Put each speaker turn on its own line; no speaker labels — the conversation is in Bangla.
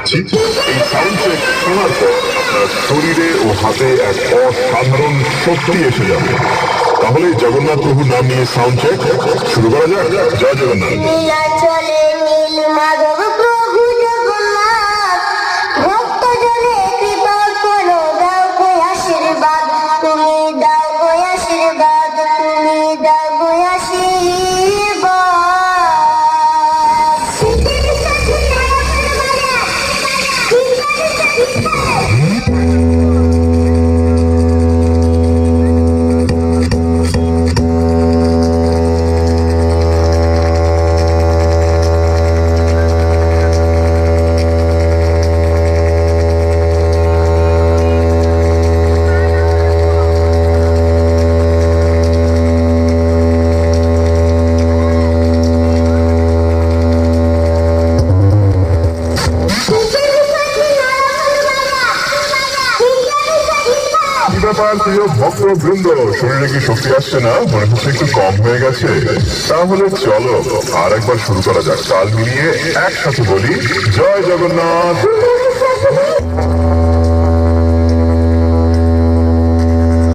যাচ্ছি। এই সাউন্ড চেক শোনার পর আপনার শরীরে ও হাতে এক অসাধারণ শক্তি এসে যাবে। তাহলে জগন্নাথ প্রভুর নাম নিয়ে সাউন্ড চেক শুরু করা যাক। জয় জগন্নাথ।
নীলাচলে নীল মাধব প্রভু জগন্নাথ, ভক্ত জনে কৃপা করো, দাও গো আশীর্বাদ, তুমি দাও গো আশীর্বাদ, তুমি দাও গো আশীর্বাদ।
প্রিয় ভক্ত বৃন্দ, শরীরে কি শক্তি আসছে না? মনে হচ্ছে একটু কম হয়ে গেছে। তাহলে চলো আর একবার শুরু করা যাক। তাল মিলিয়ে একসাথে বলি জয় জগন্নাথ।